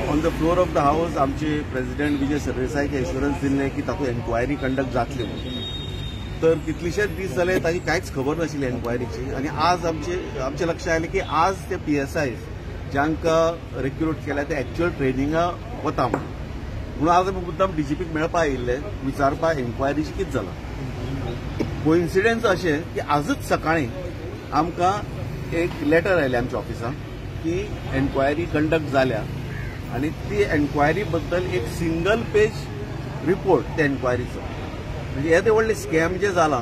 On the floor of the house आमचे president विजय सरदेसाईक assurance दिल्ले की तातूंत एन्क्वायरी कंडक्ट जातली म्हणून. तर कितलेशेच दीस जाले ताची कांयच खबर नाशिल्ली एन्क्वायरीची. आनी आज आमचे लक्षात आयलें की आज ते PSI ज्यांकां रिक्रूट केल्या ते एक्च्युअल ट्रेनिंगा वता म्हणून आज आमी मुद्दाम DGPक मेळपा आयिल्ले विचारपाक एन्क्वायरीची कितें जालां. कोइन्सिडन्स अशें की आजच सकाळीं आमकां एक लेटर आयलें आमच्या ऑफिसांत की एन्क्वायरी कंडक्ट जाल्या आनी ती एन्क्वायरी बद्दल एक सिंगल पेज रिपोर्ट त्या एन्क्वायरीचो. म्हणजे येदे व्हडले स्कॅम जे जाला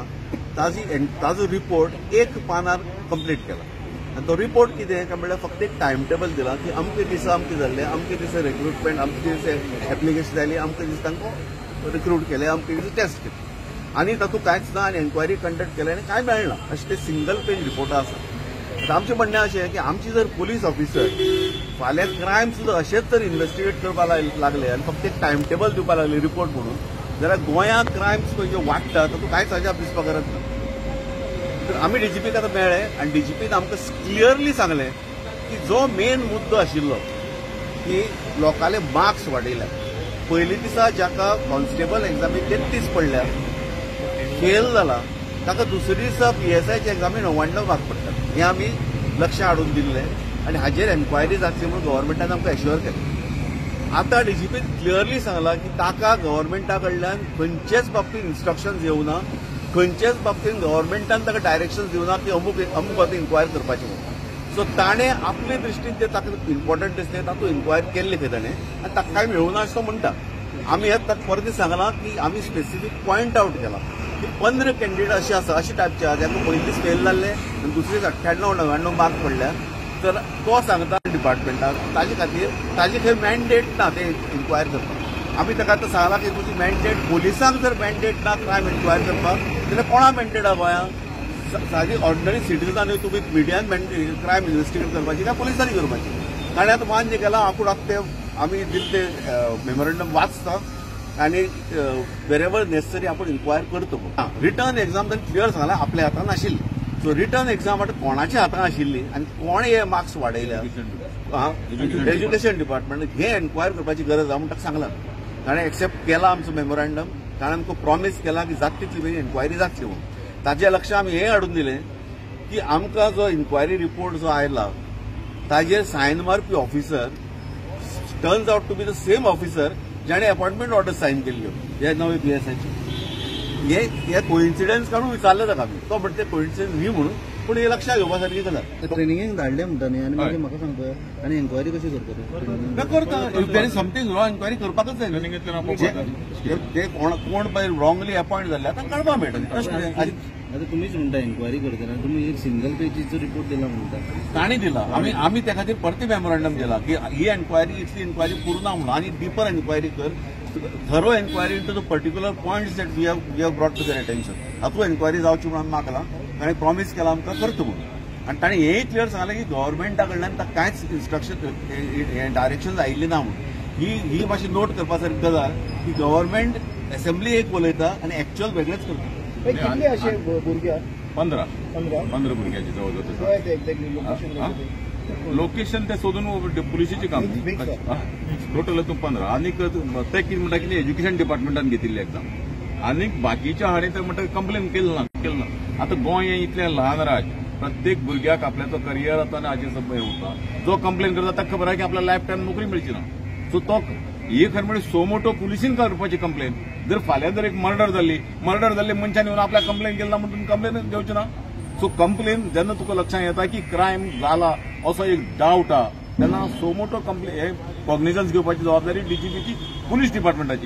ताजो रिपोर्ट एक पानार कंप्लीट केला. आनी तो रिपोर्ट कितें काय म्हणल्यार फक्त एक टायम टेबल दिला की अमके दिसा अमकें जाल्लें, अमके दिसा रिक्रुटमेंट, अमके दिसा एप्लिकेशन जाली, अमके दिसा तांकां रिक्रूट केलें, अमके दिसा टेस्ट केलें आनी तातूंत कांयच ना. आनी एन्क्वायरी कंडक्ट केलें आनी कांय मेळना अशें ते सिंगल पेज रिपोर्टां आसा. आतां आमचें म्हणणें अशें की आमची जर पुलीस ऑफिसर फाल्यां क्रायम सुद्दां अशेंच जर इन्व्हेस्टिगेट करपाक लागले आनी फक्त एक टायम टेबल दिवपाक लागले रिपोर्ट म्हणून, जाल्यार गोंयांत क्रायम्स पळय जे वाडटा तातूंत कांयच अजाप दिसपाक गरज ना. तर आमी DGPक आतां मेळ्ळे आनी DGPन आमकां क्लियरली सांगलें की जो मेन मुद्दो आशिल्लो की लोकांले मार्क्स वाडयल्यात. पयलीं दिसा जाका कॉन्स्टेबल एग्जामीक 33 पडल्या, फेल जाला, ताका दुसरे दिसा PSIच्या एग्जामीक 99 मार्क्स पडटात. हें आमी लक्ष हाडून दिल्लें आनी हाजेर एन्क्वायरी जातली म्हणून गव्हर्मेंटान आमकां एश्युअर केलें. आता DGPन क्लियरली सांगला की ताका गव्हर्मेंटा कडल्यान खंयचेच बाबतींत इन्स्ट्रक्शन्स येवना, खंयचेच बाबतींत गव्हर्मेंटान ताका डायरेक्शन्स दिवना की अमूक बाबतींत इन्क्वायरी करपाची म्हणून. सो ताणें आपले दृश्टीन जें ताका इम्पॉर्टंट दिसलें तातूंत इन्क्वायरी केल्ली खंय ताणें आनी ताका कांय मेळूना अशें तो म्हणटा. आमी हें ताका परत सांगला की आमी स्पेसिफीक पॉयंट आवट केला की 15 कॅन्डिडेट अशे आसा, अशे टायपचे आसा जांकां पयलीं दीस फेल जाल्ले आनी दुसरे दीस 98-99 मार्क्स पडल्या. तर तो सांगता डिपार्टमेंटाक ताजे खातीर ताजे खंय मॅन्डेट ना ते इन्क्वायर करपाक. आमी ताका आतां सांगला की तुजी मॅन्डेट पुलिसांक जर मॅन्डेट ना क्रायम इन्क्वायर करपाक जाल्यार कोणा मॅन्डेट आहा गोंयांत? सादी ऑर्डिनरी सिटीजनांनी तुमी मिडियान क्रायम इन्व्हेस्टिगेट करपाची काय पुलिसांनी करपाची? ताणें आतां मान्य केलां आपूण आतां ते आमी दिल्ले मेमोरंडम वाचता आनी वेरेवर नेसेसरी आपूण इन्क्वायर करता म्हणून. रिटर्न एग्जाम ताणें क्लियर सांगला आपल्या हातांत नाशिल्ली. सो रिटर्न एग्जाम आतां कोणाच्या हातांत आशिल्ली आनी कोण हे मार्क्स वाडयल्या एज्युकेशन डिपार्टमेंट हे एन्क्वायर करपाची गरज आहा म्हणून ताका सांगला. ताणें एक्सेप्ट केला आमचो मेमोरंडम. ताणें आमकां प्रॉमीस केला की जाता तितली बेगीन एन्क्वायरी जातली म्हणून. ताजे लक्ष आमी हें हाडून दिलें की आमकां जो इन्क्वायरी रिपोर्ट जो आयला ताजेर सायन मारपी officer turns out to be the same officer जाणें अपॉइंटमेंट ऑर्डर सायन केल्ल्यो ह्या नवे PSIची. हे कोइन्सिडन्स काडून विचारले ताका आमी. तो म्हणटा ते कोइन्सिडन्स न्ही म्हणून, पूण हे लक्षात घेवपा सारकी गजाल. ट्रेनिंगेक धाडले म्हणटा न्ही आनी मागीर म्हाका सांगता आनी एन्क्वायरी कशी करता? करता if there is something wrong enquiry करपाकच जाय. ते कोण पळय रॉंगली अपॉइंट जाल्ले तांकां काडपा मेळटा. आता तुम्हीच म्हणता एन्क्वायरी करतना तुम्ही एक सिंगल पेजीचो रिपोर्ट दिला म्हणटा. ताणी दिला. आमी त्या खातीर परती मेमोरंडम दिला की ही एन्क्वायरी इतली एन्क्वायरी पूर्ण म्हणून आनी डिपर एन्क्वायरी कर, thorough enquiry into the particular points that we have brought to their attention. हातूंत एन्क्वायरी जावची म्हणून मागला. ताणें प्रॉमीस केला आमकां करता म्हणून. आनी ताणें हेंय क्लियर सांगलें की गव्हर्मेंटा कडल्यान ताका कांयच इन्स्ट्रक्शन डायरेक्शन आयिल्ली ना म्हणून. ही मातशी नोट करपा सारकी गजाल की गव्हर्मेंट असेंब्ली एक उलयता आनी एक्च्युअल वेगळेच करता. कितले अशे भुरगे 15 भुरग्यांची जवळ लोकेशन ते सोदून पुलिशेची काम टोटल 15 आनी ते कितें म्हणटा की एज्युकेशन डिपार्टमेंटान घेतिल्ली एग्जाम आनी बाकीच्या हांणी तर म्हणटा कंप्लेन केलें ना. आतां गोंय हें इतलें ल्हान राज्य, प्रत्येक भुरग्याक आपल्याचो करियर जाता आनी हाजेर हें उरता. जो कंप्लेन करता ताका खबर आहा की आपल्याला लायफ टायम नोकरी मेळची ना. सो तो ही खरें म्हणजे सो मोठो पुलिसीन करपाची कंप्लेन. जर फाल्यां जर एक मर्डर जाल्ली मनशान येवन आपल्याक कंप्लेन केली ना म्हणून कंप्लेन घेवची ना. सो कंप्लेन जेन्ना तुका लक्षांत येता की क्रायम जाला असो एक डावट आहा तेन्ना सो मोठो कंप्लेन हे कॉग्निजन्स घेवपाची जबाबदारी DGPची पुलीस डिपार्टमेंटाची.